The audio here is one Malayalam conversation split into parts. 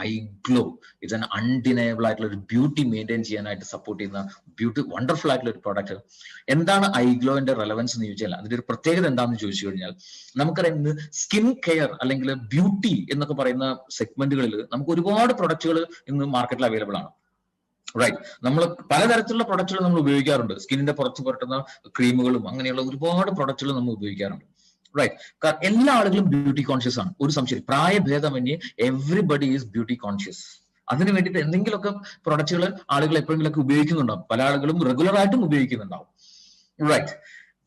ഐഗ്ലോ ഇറ്റ്സ് ആൻ അൺഡിനയബിൾ ആയിട്ടുള്ള ഒരു ബ്യൂട്ടി മെയിൻറ്റെയിൻ ചെയ്യാനായിട്ട് സപ്പോർട്ട് ചെയ്യുന്ന വണ്ടർഫുൾ ആയിട്ടുള്ള ഒരു പ്രോഡക്റ്റ്. എന്താണ് ഐഗ്ലോന്റെ റെലവൻസ് എന്ന് ചോദിച്ചാൽ അതിന്റെ ഒരു പ്രത്യേകത എന്താണെന്ന് ചോദിച്ചു കഴിഞ്ഞാൽ, നമുക്കറിയാം ഇന്ന് സ്കിൻ കെയർ അല്ലെങ്കിൽ ബ്യൂട്ടി എന്നൊക്കെ പറയുന്ന സെഗ്മെന്റുകളിൽ നമുക്ക് ഒരുപാട് പ്രൊഡക്റ്റുകൾ ഇന്ന് മാർക്കറ്റിൽ അവൈലബിൾ ആണ്. റൈറ്റ്, നമ്മൾ പലതരത്തിലുള്ള പ്രൊഡക്റ്റുകൾ നമ്മൾ ഉപയോഗിക്കാറുണ്ട്. സ്കിന്നിന്റെ പുറത്ത് പുരട്ടുന്ന ക്രീമുകളും അങ്ങനെയുള്ള ഒരുപാട് പ്രൊഡക്റ്റുകൾ നമ്മൾ ഉപയോഗിക്കാറുണ്ട്. റൈറ്റ്, എല്ലാ ആളുകളും ബ്യൂട്ടി കോൺഷ്യസ് ആണ്, ഒരു സംശയം, പ്രായഭേദമന്യേ എവ്രിബഡി ഈസ് ബ്യൂട്ടി കോൺഷ്യസ്. അതിന് വേണ്ടിയിട്ട് എന്തെങ്കിലുമൊക്കെ പ്രൊഡക്റ്റുകൾ ആളുകൾ എപ്പോഴെങ്കിലൊക്കെ ഉപയോഗിക്കുന്നുണ്ടാവും, പല ആളുകളും റെഗുലർ ആയിട്ടും ഉപയോഗിക്കുന്നുണ്ടാവും. റൈറ്റ്,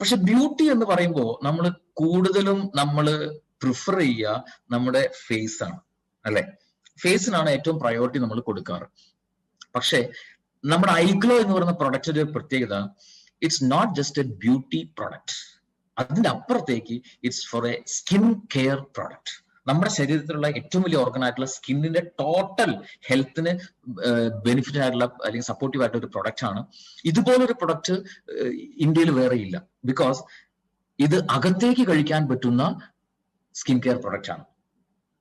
പക്ഷെ ബ്യൂട്ടി എന്ന് പറയുമ്പോൾ നമ്മൾ കൂടുതലും നമ്മൾ പ്രിഫർ ചെയ്യുക നമ്മുടെ ഫേസ് ആണ്, അല്ലെ? ഫേസിനാണ് ഏറ്റവും പ്രയോറിറ്റി നമ്മൾ കൊടുക്കാറ്. പക്ഷെ നമ്മുടെ ഐഗ്ലോ എന്ന് പറയുന്ന പ്രൊഡക്റ്റിന്റെ പ്രത്യേകത, it's not just a beauty product, അതിന്റെ അപ്പുറത്തേക്ക് it's for a skin care product. നമ്മുടെ ശരീരത്തിലുള്ള ഏറ്റവും വലിയ ഓർഗൻ ആയിട്ടുള്ള സ്കിന്നിന്റെ ടോട്ടൽ ഹെൽത്തിന് ബെനിഫിറ്റ് ആയിട്ടുള്ള അല്ലെങ്കിൽ സപ്പോർട്ടീവ് ആയിട്ടുള്ള ഒരു പ്രൊഡക്റ്റ് ആണ്. ഇതുപോലൊരു പ്രൊഡക്റ്റ് ഇന്ത്യയിൽ വേറെ ഇല്ല. ബിക്കോസ് ഇത് അകത്തേക്ക് കഴിക്കാൻ പറ്റുന്ന സ്കിൻ കെയർ പ്രൊഡക്റ്റ് ആണ്.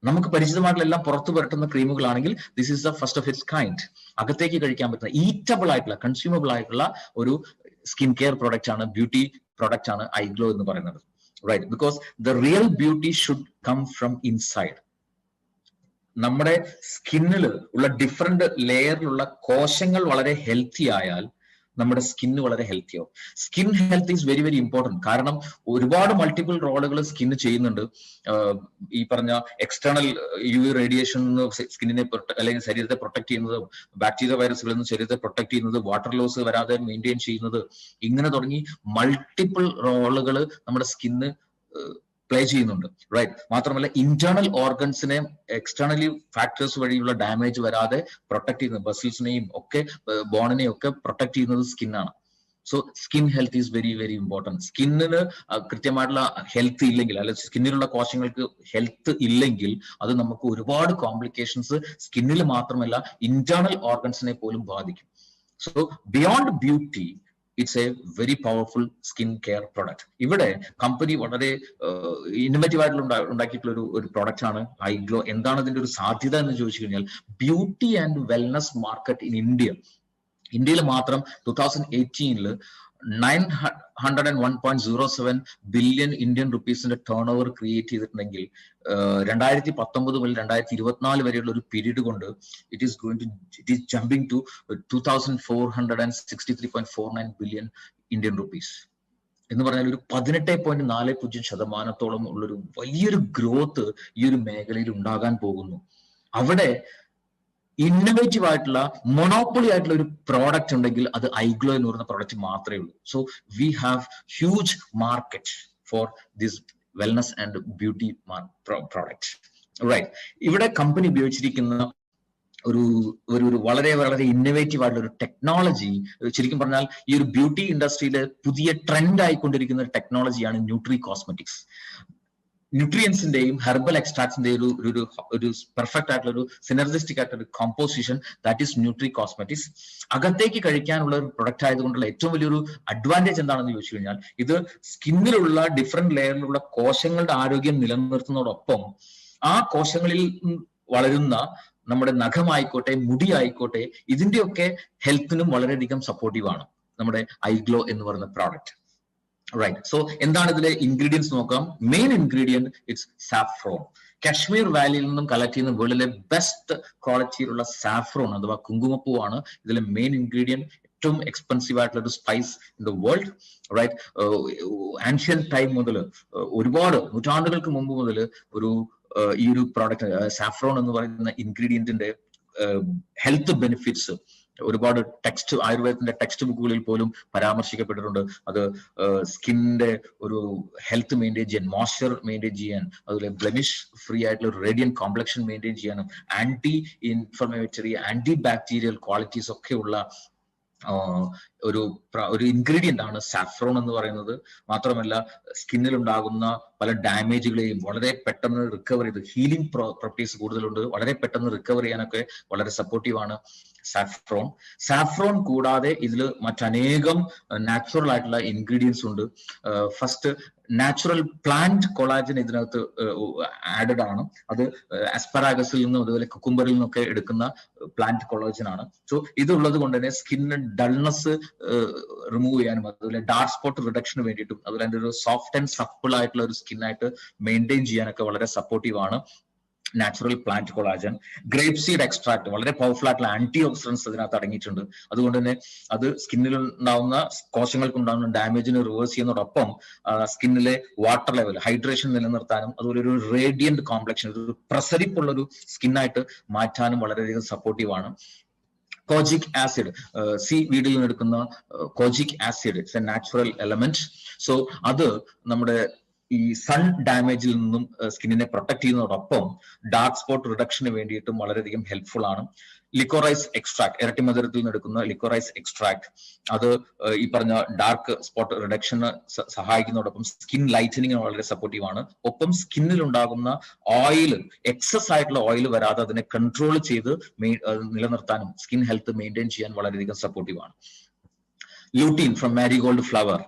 നമുക്ക് പരിചിതമായിട്ടുള്ള എല്ലാം പുറത്തു പുരട്ടുന്ന ക്രീമുകളാണെങ്കിൽ this is the first of its kind. അകത്തേക്ക് കഴിക്കാൻ പറ്റുന്ന ഈറ്റബിൾ ആയിട്ടുള്ള കൺസ്യൂമബിൾ ആയിട്ടുള്ള ഒരു സ്കിൻ കെയർ പ്രൊഡക്റ്റ് ആണ്, ബ്യൂട്ടി പ്രൊഡക്റ്റ് ആണ് ഐഗ്ലോ എന്ന് പറയുന്നത്. Right, because the real beauty should come from inside. നമ്മുടെ സ്കിന്നിൽ ഉള്ള ഡിഫറെന്റ് ലെയറിലുള്ള കോശങ്ങൾ വളരെ ഹെൽത്തി ആയാൽ നമ്മുടെ സ്കിന്ന് വളരെ ഹെൽത്തി ആവും. Skin health is very very important. കാരണം ഒരുപാട് മൾട്ടിപ്പിൾ റോളുകൾ സ്കിന്ന് ചെയ്യുന്നുണ്ട്. ഈ പറഞ്ഞ എക്സ്റ്റേണൽ UV റേഡിയേഷൻ സ്കിന്നിനെ അല്ലെങ്കിൽ ശരീരത്തെ പ്രൊട്ടക്ട് ചെയ്യുന്നത്, ബാക്ടീരിയ വൈറസുകളിൽ നിന്ന് ശരീരത്തെ പ്രൊട്ടക്ട് ചെയ്യുന്നത്, വാട്ടർ ലോസ് വരാതെ മെയിൻറ്റെയിൻ ചെയ്യുന്നത്, ഇങ്ങനെ തുടങ്ങി മൾട്ടിപ്പിൾ റോളുകൾ നമ്മുടെ സ്കിന്ന് പ്ലേ ചെയ്യുന്നുണ്ട്. റൈറ്റ്, മാത്രമല്ല ഇന്റേണൽ ഓർഗൻസിനെ എക്സ്റ്റേണലി ഫാക്ടേഴ്സ് വഴിയുള്ള ഡാമേജ് വരാതെ പ്രൊട്ടക്ട് ചെയ്യുന്നത്, മസിൽസിനെയും ഒക്കെ ബോണിനെയും ഒക്കെ പ്രൊട്ടക്ട് ചെയ്യുന്നത് സ്കിന്നാണ്. So skin health is very very important. സ്കിന്നിന് കൃത്യമായിട്ടുള്ള ഹെൽത്ത് ഇല്ലെങ്കിൽ, അല്ലെങ്കിൽ സ്കിന്നിലുള്ള കോശങ്ങൾക്ക് ഹെൽത്ത് ഇല്ലെങ്കിൽ അത് നമുക്ക് ഒരുപാട് കോംപ്ലിക്കേഷൻസ് സ്കിന്നിൽ മാത്രമല്ല ഇന്റേണൽ ഓർഗൻസിനെ പോലും ബാധിക്കും. So beyond beauty, it's A very powerful skin care product. ഇവിടെ കമ്പനി വളരെ ഇന്നോവേറ്റീവ് ആയിട്ടുള്ള ഉണ്ടാക്കിയിട്ടുള്ള ഒരു പ്രൊഡക്റ്റ് ആണ് ഐഗ്ലോ. എന്താണ് ഇതിന്റെ ഒരു സാധ്യത എന്ന് ചോദിച്ചു കഴിഞ്ഞാൽ, beauty and wellness market in ഇന്ത്യയിൽ മാത്രം 2018 901.07 ബില്യൺ ഇന്ത്യൻ റുപ്പീസിന്റെ ടേൺ ഓവർ ക്രിയേറ്റ് ചെയ്തിട്ടുണ്ടെങ്കിൽ 2019 മുതൽ 2024 വരെയുള്ള ഒരു പീരീഡ് കൊണ്ട് it is jumping to 2463.49 billion Indian rupees എന്ന് പറഞ്ഞാൽ ഒരു 18.40% ഉള്ളൊരു വലിയൊരു ഗ്രോത്ത് ഈ ഒരു മേഖലയിൽ ഉണ്ടാകാൻ പോകുന്നു. അവിടെ ഇന്നോവേറ്റീവ് ആയിട്ടുള്ള മൊണോപ്പൊളി ആയിട്ടുള്ള ഒരു പ്രോഡക്റ്റ് ഉണ്ടെങ്കിൽ അത് ഐഗ്ലോ എന്ന് പറയുന്ന പ്രോഡക്റ്റ് മാത്രമേ ഉള്ളൂ. So we have huge market for this wellness and beauty product. Right, ഇവിടെ കമ്പനി ഉപയോഗിച്ചിരിക്കുന്ന ഒരു വളരെ വളരെ ഇന്നോവേറ്റീവ് ആയിട്ടുള്ള ഒരു ടെക്നോളജി, ശരിക്കും പറഞ്ഞാൽ ഈ ഒരു ബ്യൂട്ടി ഇൻഡസ്ട്രിയിലെ പുതിയ ട്രെൻഡ് ആയിക്കൊണ്ടിരിക്കുന്ന ഒരു ടെക്നോളജിയാണ് ന്യൂട്രി കോസ്മെറ്റിക്സ്. ന്യൂട്രിയൻസിന്റെയും ഹെർബൽ എക്സ്ട്രാക്ട്സിന്റെയും ഒരു പെർഫെക്റ്റ് ആയിട്ടുള്ള ഒരു സിനർജിസ്റ്റിക് ആയിട്ടുള്ള ഒരു composition, that is nutri cosmetics. അകത്തേക്ക് കഴിക്കാനുള്ള ഒരു പ്രൊഡക്റ്റ് ആയതുകൊണ്ടുള്ള ഏറ്റവും വലിയൊരു അഡ്വാൻറ്റേജ് എന്താണെന്ന് ചോദിച്ചു കഴിഞ്ഞാൽ, ഇത് സ്കിന്നിലുള്ള ഡിഫറെന്റ് ലെയറിലുള്ള കോശങ്ങളുടെ ആരോഗ്യം നിലനിർത്തുന്നതോടൊപ്പം ആ കോശങ്ങളിൽ വളരുന്ന നമ്മുടെ നഖമായിക്കോട്ടെ, മുടി ആയിക്കോട്ടെ, ഇതിന്റെയൊക്കെ ഹെൽത്തിനും വളരെയധികം സപ്പോർട്ടീവ് ആണ് നമ്മുടെ ഐഗ്ലോ എന്ന് പറയുന്ന പ്രോഡക്റ്റ്. റൈറ്റ്, സോ എന്താണ് ഇതിലെ ഇൻഗ്രീഡിയൻസ് നോക്കാം. Main ingredient it's saffron. Kashmir വാലിയിൽ നിന്നും കളക്ട് ചെയ്യുന്ന വേൾഡിലെ ബെസ്റ്റ് ക്വാളിറ്റിയിലുള്ള സാഫ്രോൺ അഥവാ കുങ്കുമപ്പൂവാണ് ഇതിലെ മെയിൻ ഇൻഗ്രീഡിയന്റ്. ഏറ്റവും എക്സ്പെൻസീവ് ആയിട്ടുള്ള ഒരു spice in the world. Right, ancient time മുതൽ ഒരുപാട് നൂറ്റാണ്ടുകൾക്ക് മുമ്പ് മുതൽ ഈ ഒരു പ്രോഡക്റ്റ് സാഫ്രോൺ എന്ന് പറയുന്ന ഇൻഗ്രീഡിയന്റിന്റെ ഹെൽത്ത് ബെനിഫിറ്റ്സ് ഒരുപാട് ആയുർവേദത്തിന്റെ ടെക്സ്റ്റ് ബുക്കുകളിൽ പോലും പരാമർശിക്കപ്പെട്ടിട്ടുണ്ട്. അത് സ്കിന്നിന്റെ ഒരു ഹെൽത്ത് മെയിൻറ്റെയിൻ ചെയ്യാൻ, മോയ്സ്ചർ മെയിൻറ്റെയിൻ ചെയ്യാൻ, അതുപോലെ ബ്ലെമിഷ് ഫ്രീ ആയിട്ടുള്ള ഒരു റേഡിയന്റ് കോംപ്ലക്ഷൻ മെയിൻറ്റെയിൻ ചെയ്യാനും, anti inflammatory, anti bacterial qualities ഒക്കെ ഉള്ള ഒരു ഇൻഗ്രീഡിയന്റ് ആണ് സാഫ്രോൺ എന്ന് പറയുന്നത്. മാത്രമല്ല സ്കിന്നിൽ ഉണ്ടാകുന്ന പല ഡാമേജുകളെയും വളരെ പെട്ടെന്ന് റിക്കവർ ചെയ്ത്, ഹീലിംഗ് പ്രോപ്പർട്ടീസ് കൂടുതലുണ്ട്, വളരെ പെട്ടെന്ന് റിക്കവർ ചെയ്യാനൊക്കെ വളരെ സപ്പോർട്ടീവ് ആണ് സാഫ്രോൺ കൂടാതെ ഇതിൽ മറ്റനേകം നാച്ചുറൽ ആയിട്ടുള്ള ഇൻഗ്രീഡിയൻസ് ഉണ്ട്. ഫസ്റ്റ് നാച്ചുറൽ പ്ലാന്റ് കൊളാജൻ ഇതിനകത്ത് ആഡഡ് ആണ്. അത് അസ്പരാഗസിൽ നിന്നും അതുപോലെ കുക്കുംബറിൽ നിന്നൊക്കെ എടുക്കുന്ന പ്ലാന്റ് കൊളാജൻ ആണ്. സോ ഇതുള്ളത് കൊണ്ട് തന്നെ സ്കിന്നിന് ഡൾനെസ് റിമൂവ് ചെയ്യാനും അതുപോലെ ഡാർക്ക് സ്പോട്ട് റിഡക്ഷന് വേണ്ടിയിട്ടും അതുപോലെ അതിന്റെ ഒരു സോഫ്റ്റ് ആൻഡ് സപ്പിൾ ആയിട്ടുള്ള ഒരു സ്കിന്നായിട്ട് മെയിൻറ്റെയിൻ ചെയ്യാനൊക്കെ വളരെ സപ്പോർട്ടീവ് ആണ് natural plant collagen. Grape seed extract വളരെ പവർഫുൾ ആയിട്ടുള്ള ആന്റി ഓക്സിഡൻസ് അതിനകത്ത് അടങ്ങിയിട്ടുണ്ട്. അതുകൊണ്ട് തന്നെ അത് സ്കിന്നിൽ ഉണ്ടാവുന്ന കോശങ്ങൾക്ക് ഉണ്ടാകുന്ന ഡാമേജിന് റിവേഴ്സ് ചെയ്യുന്നതോടൊപ്പം സ്കിന്നിലെ വാട്ടർ ലെവൽ ഹൈഡ്രേഷൻ നിലനിർത്താനും അതുപോലെ ഒരു റേഡിയന്റ് കോംപ്ലക്ഷൻ ഒരു പ്രസരിപ്പുള്ള ഒരു സ്കിന്നായിട്ട് മാറ്റാനും വളരെയധികം സപ്പോർട്ടീവ് ആണ്. കോജിക് ആസിഡ്, സീ വീഡിൽ നിന്ന് എടുക്കുന്ന കോജിക് acid it's A natural element. So അത് നമ്മുടെ ഈ സൺ ഡാമേജിൽ നിന്നും സ്കിന്നിനെ പ്രൊട്ടക്ട് ചെയ്യുന്നതോടൊപ്പം ഡാർക്ക് സ്പോട്ട് റിഡക്ഷന് വേണ്ടിയിട്ടും വളരെയധികം ഹെൽപ്ഫുൾ ആണ്. ലിക്കോറൈസ് എക്സ്ട്രാക്ട്, ഇരട്ടിമധുരത്തിൽ നിന്ന് എടുക്കുന്ന ലിക്കോറൈസ് എക്സ്ട്രാക്ട്, അത് ഈ പറഞ്ഞ ഡാർക്ക് സ്പോട്ട് റിഡക്ഷന് സഹായിക്കുന്നതോടൊപ്പം സ്കിൻ ലൈറ്റനിങ്ങിന് വളരെ സപ്പോർട്ടീവ് ആണ്. ഒപ്പം സ്കിന്നിൽ ഉണ്ടാകുന്ന ഓയിൽ, എക്സസ് ആയിട്ടുള്ള ഓയിൽ വരാതെ അതിനെ കൺട്രോൾ ചെയ്ത് നിലനിർത്താനും സ്കിൻ ഹെൽത്ത് മെയിൻറ്റെയിൻ ചെയ്യാൻ വളരെയധികം സപ്പോർട്ടീവ് ആണ്. ലൂട്ടീൻ ഫ്രം മാരിഗോൾഡ് ഫ്ലവർ,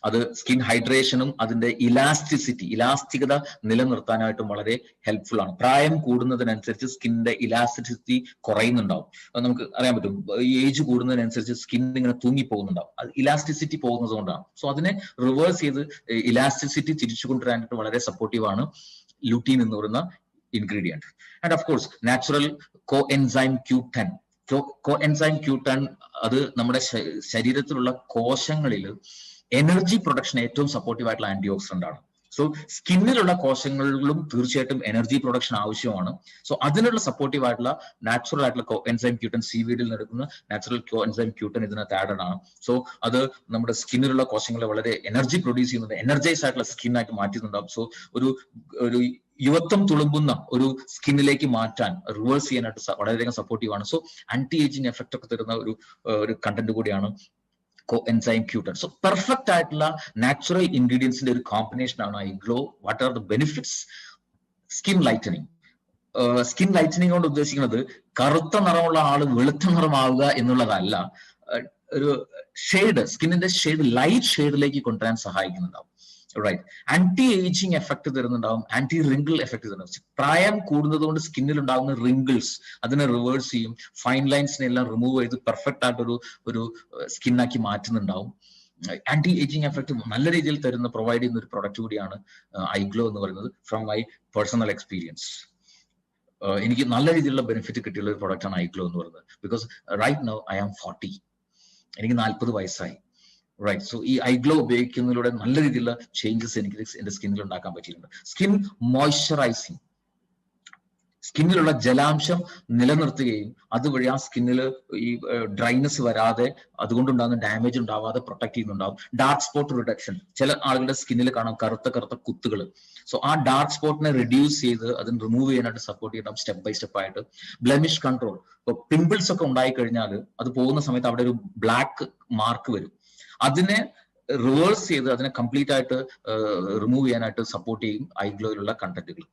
അത് സ്കിൻ ഹൈഡ്രേഷനും അതിന്റെ ഇലാസ്റ്റികത നിലനിർത്താനായിട്ടും വളരെ ഹെൽപ്ഫുൾ ആണ്. പ്രായം കൂടുന്നതിനനുസരിച്ച് സ്കിന്നിന്റെ ഇലാസ്റ്റിസിറ്റി കുറയുന്നുണ്ടാവും. നമുക്ക് അറിയാൻ പറ്റും, ഈ ഏജ് കൂടുന്നതിനനുസരിച്ച് സ്കിൻ ഇങ്ങനെ തൂങ്ങിപ്പോകുന്നുണ്ടാവും. അത് ഇലാസ്റ്റിസിറ്റി പോകുന്നത് കൊണ്ടാണ്. സോ അതിനെ റിവേഴ്സ് ചെയ്ത് ഇലാസ്റ്റിസിറ്റി തിരിച്ചു കൊണ്ടുവരാനായിട്ട് വളരെ സപ്പോർട്ടീവ് ആണ് ലൂട്ടീൻ എന്ന് പറയുന്ന ingredient. And of course natural coenzyme Q10. Coenzyme Q10 അത് നമ്മുടെ ശരീരത്തിലുള്ള കോശങ്ങളിൽ എനർജി പ്രൊഡക്ഷൻ ഏറ്റവും സപ്പോർട്ടീവ് ആയിട്ടുള്ള ആന്റി ഓക്സിഡന്റ് ആണ്. സോ സ്കിന്നിലുള്ള കോശങ്ങളിലും തീർച്ചയായിട്ടും എനർജി പ്രൊഡക്ഷൻ ആവശ്യമാണ്. സോ അതിനുള്ള സപ്പോർട്ടീവ് ആയിട്ടുള്ള നാച്ചുറൽ ആയിട്ടുള്ള കോഎൻസൈം Q10 സീവീഡിൽ നടക്കുന്ന നാച്ചുറൽ കോഎൻസൈം Q10 ഇതിനകത്ത് ആഡഡ് ആണ്. സോ അത് നമ്മുടെ സ്കിന്നിലുള്ള കോശങ്ങളെ വളരെ എനർജി പ്രൊഡ്യൂസ് ചെയ്യുന്നുണ്ട്, എനർജൈസ് ആയിട്ടുള്ള സ്കിന്നായിട്ട് മാറ്റുന്നുണ്ടാവും. സോ ഒരു യുവത്വം തുളുമ്പുന്ന ഒരു സ്കിന്നിലേക്ക് മാറ്റാൻ റിവേഴ്സ് ചെയ്യാനായിട്ട് വളരെയധികം സപ്പോർട്ടീവ് ആണ്. സോ ആന്റി ഏജിങ് എഫക്ട് ഒക്കെ തരുന്ന ഒരു കണ്ടന്റ് കൂടിയാണ് കോഎൻസൈം Q10. സോ പെർഫെക്റ്റ് ആയിട്ടുള്ള നാച്ചുറൽ ഇൻഗ്രീഡിയൻസിന്റെ ഒരു കോമ്പിനേഷൻ ആണ് ഐഗ്ലോ. What are the benefits? Skin lightening. Skin lightening കൊണ്ട് ഉദ്ദേശിക്കുന്നത് കറുത്ത നിറമുള്ള ആള് വെളുത്ത നിറമാവുക എന്നുള്ളതല്ല, ഒരു ഷെയ്ഡ്, സ്കിന്നിന്റെ ഷെയ്ഡ് ലൈറ്റ് ഷെയ്ഡിലേക്ക് കൊണ്ടുവരാൻ സഹായിക്കുന്നുണ്ടാവും. റൈറ്റ്. ആന്റി ഏജിങ് എഫക്ട് തരുന്നുണ്ടാവും, ആന്റി റിങ്കിൾ എഫക്ട് തരുന്നുണ്ടാവും. പ്രായം കൂടുന്നത് കൊണ്ട് സ്കിന്നിൽ ഉണ്ടാകുന്ന റിങ്കിൾസ് അതിനെ റിവേഴ്സ് ചെയ്യും, ഫൈൻ ലൈൻസിനെ എല്ലാം റിമൂവ് ചെയ്ത് പെർഫെക്റ്റ് ആയിട്ടൊരു സ്കിന്നാക്കി മാറ്റുന്നുണ്ടാവും. ആന്റി ഏജിങ് എഫക്ട് നല്ല രീതിയിൽ പ്രൊവൈഡ് ചെയ്യുന്ന ഒരു പ്രൊഡക്റ്റ് കൂടിയാണ് ഐഗ്ലോ എന്ന് പറയുന്നത്. ഫ്രം മൈ പേഴ്സണൽ എക്സ്പീരിയൻസ് എനിക്ക് നല്ല രീതിയിലുള്ള ബെനിഫിറ്റ് കിട്ടിയുള്ള ഒരു പ്രൊഡക്റ്റ് ആണ് ഐഗ്ലോ എന്ന് പറയുന്നത്. Because right now I am 40, എനിക്ക് 40 വയസ്സായി. റൈറ്റ്. സോ ഈ ഐഗ്ലോ ഉപയോഗിക്കുന്നതിലൂടെ നല്ല രീതിയിലുള്ള ചേഞ്ചസ് എനിക്ക് എന്റെ സ്കിന്നിൽ ഉണ്ടാക്കാൻ പറ്റിയിട്ടുണ്ട്. സ്കിൻ മോയ്സ്ചറൈസിങ്, സ്കിന്നിലുള്ള ജലാംശം നിലനിർത്തുകയും അതുവഴി ആ സ്കിന്നിൽ ഈ ഡ്രൈനെസ് വരാതെ അതുകൊണ്ടുണ്ടാകുന്ന ഡാമേജ് ഉണ്ടാവാതെ പ്രൊട്ടക്ട് ചെയ്യുന്നുണ്ടാവും. ഡാർക്ക് സ്പോട്ട് റിഡക്ഷൻ, ചില ആളുകളുടെ സ്കിന്നിൽ കാണാം കറുത്ത കുത്തുകൾ. സോ ആ ഡാർക്ക് സ്പോട്ടിനെ റിഡ്യൂസ് ചെയ്ത് അതിന് റിമൂവ് ചെയ്യാനായിട്ട് സപ്പോർട്ട് ചെയ്യണം സ്റ്റെപ്പ് ബൈ സ്റ്റെപ്പ് ആയിട്ട്. ബ്ലെമിഷ് കൺട്രോൾ, ഇപ്പൊ പിമ്പിൾസ് ഒക്കെ ഉണ്ടായി കഴിഞ്ഞാൽ അത് പോകുന്ന സമയത്ത് അവിടെ ഒരു ബ്ലാക്ക് മാർക്ക് വരും, അതിനെ റിവേഴ്സ് ചെയ്ത് അതിനെ കംപ്ലീറ്റ് ആയിട്ട് റിമൂവ് ചെയ്യാനായിട്ട് സപ്പോർട്ട് ചെയ്യും ഐഗ്ലോയിലുള്ള കണ്ടന്റുകൾ.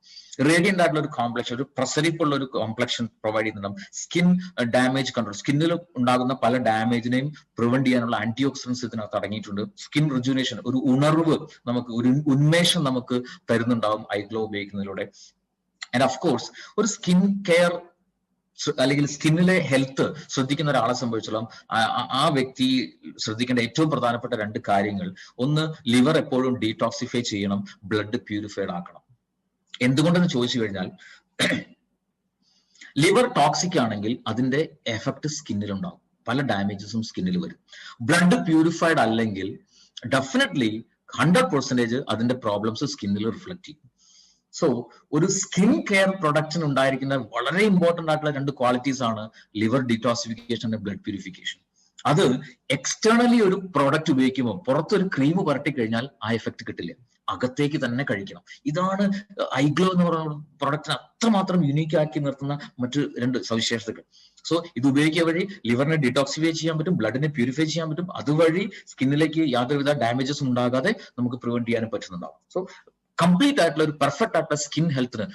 റേഡിയന്റ് ആയിട്ടുള്ള ഒരു കോംപ്ലക്ഷൻ, ഒരു പ്രസരിപ്പുള്ള ഒരു കോംപ്ലക്ഷൻ പ്രൊവൈഡ് ചെയ്യുന്നുണ്ടാവും. സ്കിൻ ഡാമേജ് കൺട്രോൾ, സ്കിന്നിൽ ഉണ്ടാകുന്ന പല ഡാമേജിനെയും പ്രിവെന്റ് ചെയ്യാനുള്ള ആന്റി ഓക്സിഡൻസ് ഇതിനകത്ത് അടങ്ങിയിട്ടുണ്ട്. സ്കിൻ റിജുനേഷൻ, ഒരു ഉണർവ് നമുക്ക്, ഒരു ഉന്മേഷം നമുക്ക് തരുന്നുണ്ടാവും ഐഗ്ലോ ഉപയോഗിക്കുന്നതിലൂടെ. ആൻഡ് ഓഫ് കോഴ്സ് ഒരു സ്കിൻ കെയർ അല്ലെങ്കിൽ സ്കിന്നിലെ ഹെൽത്ത് ശ്രദ്ധിക്കുന്ന ഒരാളെ സംബന്ധിച്ചോളം ആ വ്യക്തി ശ്രദ്ധിക്കേണ്ട ഏറ്റവും പ്രധാനപ്പെട്ട 2 കാര്യങ്ങൾ. ഒന്ന്, ലിവർ എപ്പോഴും ഡീടോക്സിഫൈ ചെയ്യണം, ബ്ലഡ് പ്യൂരിഫൈഡ് ആക്കണം. എന്തുകൊണ്ടെന്ന് ചോദിച്ചു കഴിഞ്ഞാൽ ലിവർ ടോക്സിക് ആണെങ്കിൽ അതിന്റെ എഫക്ട് സ്കിന്നിലുണ്ടാവും, പല ഡാമേജസും സ്കിന്നിൽ വരും. ബ്ലഡ് പ്യൂരിഫൈഡ് അല്ലെങ്കിൽ ഡെഫിനറ്റ്ലി 100% അതിന്റെ പ്രോബ്ലംസ് സ്കിന്നിൽ റിഫ്ലക്ട് ചെയ്യും. സോ ഒരു സ്കിൻ കെയർ പ്രൊഡക്റ്റിന് ഉണ്ടായിരിക്കുന്ന വളരെ ഇമ്പോർട്ടന്റ് ആയിട്ടുള്ള 2 ക്വാളിറ്റീസ് ആണ് liver detoxification and blood purification. അത് എക്സ്റ്റേണലി ഒരു പ്രോഡക്റ്റ് ഉപയോഗിക്കുമ്പോൾ പുറത്തൊരു ക്രീം പുരട്ടി കഴിഞ്ഞാൽ ആ എഫക്ട് കിട്ടില്ല, അകത്തേക്ക് തന്നെ കഴിക്കണം. ഇതാണ് ഐഗ്ലോ എന്ന് പറയുന്ന പ്രൊഡക്റ്റിനെ അത്രമാത്രം യുണീക്ക് ആക്കി നിർത്തുന്ന മറ്റു 2 സവിശേഷതകൾ. സോ ഇത് ഉപയോഗിക്കുക വഴി ലിവറിനെ ഡീടോക്സിഫൈ ചെയ്യാൻ പറ്റും, ബ്ലഡിനെ പ്യൂരിഫൈ ചെയ്യാൻ പറ്റും, അതുവഴി സ്കിന്നിലേക്ക് യാതൊരുവിധ ഡാമേജസും ഉണ്ടാകാതെ നമുക്ക് പ്രിവെന്റ് ചെയ്യാനും പറ്റുന്നുണ്ടാവും. സോ കംപ്ലീറ്റ് ആയിട്ടുള്ള ഒരു പെർഫെക്റ്റ് ആയിട്ടുള്ള സ്കിൻ ഹെൽത്തിന്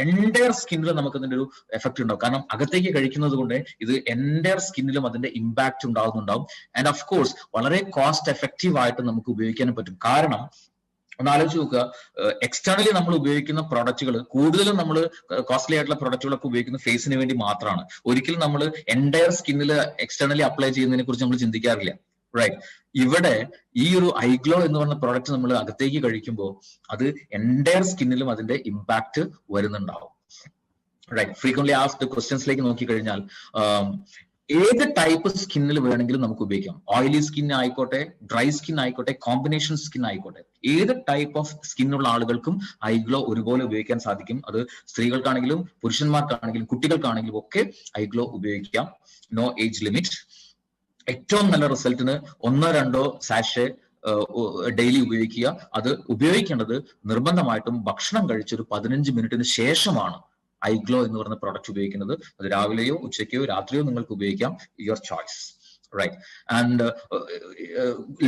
എൻറ്റയർ സ്കിന്നിലും നമുക്ക് അതിന്റെ ഒരു എഫക്ട് ഉണ്ടാവും. കാരണം അകത്തേക്ക് കഴിക്കുന്നത് കൊണ്ട് ഇത് എൻറ്റയർ സ്കിന്നിലും അതിന്റെ ഇമ്പാക്ട് ഉണ്ടാവുന്നുണ്ടാവും. ആൻഡ് ഓഫ് കോഴ്സ് വളരെ കോസ്റ്റ് എഫക്റ്റീവ് ആയിട്ട് നമുക്ക് ഉപയോഗിക്കാനും പറ്റും. കാരണം ഒന്ന് ആലോചിച്ച് നോക്കുക, എക്സ്റ്റേണലി നമ്മൾ ഉപയോഗിക്കുന്ന പ്രോഡക്റ്റുകൾ കൂടുതലും നമ്മൾ കോസ്റ്റ്ലി ആയിട്ടുള്ള പ്രോഡക്റ്റുകളൊക്കെ ഉപയോഗിക്കുന്ന ഫേസിന് വേണ്ടി മാത്രമാണ്. ഒരിക്കലും നമ്മൾ എൻറ്റയർ സ്കിന്നിൽ എക്സ്റ്റേണലി അപ്ലൈ ചെയ്യുന്നതിനെ കുറിച്ച് നമ്മൾ ചിന്തിക്കാറില്ല. റൈറ്റ്. ഇവിടെ ഈ ഒരു ഐഗ്ലോ എന്ന് പറഞ്ഞ പ്രോഡക്റ്റ് നമ്മൾ അകത്തേക്ക് കഴിക്കുമ്പോൾ അത് എൻറ്റയർ സ്കിന്നിലും അതിന്റെ ഇമ്പാക്ട് വരുന്നുണ്ടാവും. റൈറ്റ്. ഫ്രീക്വന്റ്ലി ആസ്ക്ഡ് ക്വസ്റ്റ്യൻസിലേക്ക് നോക്കിക്കഴിഞ്ഞാൽ ഏത് ടൈപ്പ് സ്കിന്നിൽ വേണമെങ്കിലും നമുക്ക് ഉപയോഗിക്കാം. ഓയിലി സ്കിൻ ആയിക്കോട്ടെ, ഡ്രൈ സ്കിൻ ആയിക്കോട്ടെ, കോമ്പിനേഷൻ സ്കിൻ ആയിക്കോട്ടെ, ഏത് ടൈപ്പ് ഓഫ് സ്കിന്നുള്ള ആളുകൾക്കും ഐഗ്ലോ ഒരുപോലെ ഉപയോഗിക്കാൻ സാധിക്കും. അത് സ്ത്രീകൾക്കാണെങ്കിലും പുരുഷന്മാർക്കാണെങ്കിലും കുട്ടികൾക്കാണെങ്കിലും ഒക്കെ ഐഗ്ലോ ഉപയോഗിക്കാം. No age limit. ഏറ്റവും നല്ല റിസൾട്ടിന് 1-2 സാഷെ ഡെയിലി ഉപയോഗിക്കുക. അത് ഉപയോഗിക്കേണ്ടത് നിർബന്ധമായിട്ടും ഭക്ഷണം കഴിച്ചൊരു 15 മിനിറ്റിന് ശേഷമാണ് ഐഗ്ലോ എന്ന് പറയുന്ന പ്രോഡക്റ്റ് ഉപയോഗിക്കുന്നത്. അത് രാവിലെയോ ഉച്ചയ്ക്കോ രാത്രിയോ നിങ്ങൾക്ക് ഉപയോഗിക്കാം, your choice. Right. And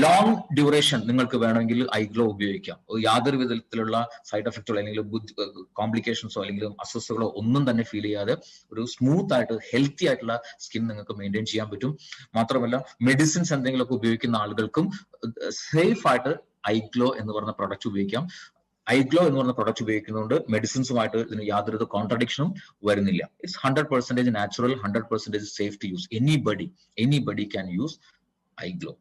long duration നിങ്ങൾക്ക് വേണമെങ്കിൽ ഐഗ്ലോ ഉപയോഗിക്കാം. യാതൊരു വിധത്തിലുള്ള സൈഡ് എഫക്റ്റോ അല്ലെങ്കിൽ കോംപ്ലിക്കേഷൻസോ അല്ലെങ്കിൽ അസ്വസ്ഥതകളോ ഒന്നും തന്നെ ഫീൽ ചെയ്യാതെ ഒരു സ്മൂത്ത് ആയിട്ട് ഹെൽത്തി ആയിട്ടുള്ള സ്കിൻ നിങ്ങൾക്ക് മെയിൻറ്റെയിൻ ചെയ്യാൻ പറ്റും. മാത്രമല്ല മെഡിസിൻസ് എന്തെങ്കിലുമൊക്കെ ഉപയോഗിക്കുന്ന ആളുകൾക്കും സേഫ് ആയിട്ട് ഐഗ്ലോ എന്ന് പറയുന്ന പ്രോഡക്റ്റ് ഉപയോഗിക്കാം. ഐഗ്ലോ എന്ന് പറഞ്ഞ പ്രൊഡക്റ്റ് ഉപയോഗിക്കുന്നതുകൊണ്ട് മെഡിസിൻസുമായിട്ട് ഇതിന് യാതൊരു കോൺട്രഡിക്ഷനും വരുന്നില്ല. It's 100% natural, 100% safe to use. Anybody can use ഐഗ്ലോ.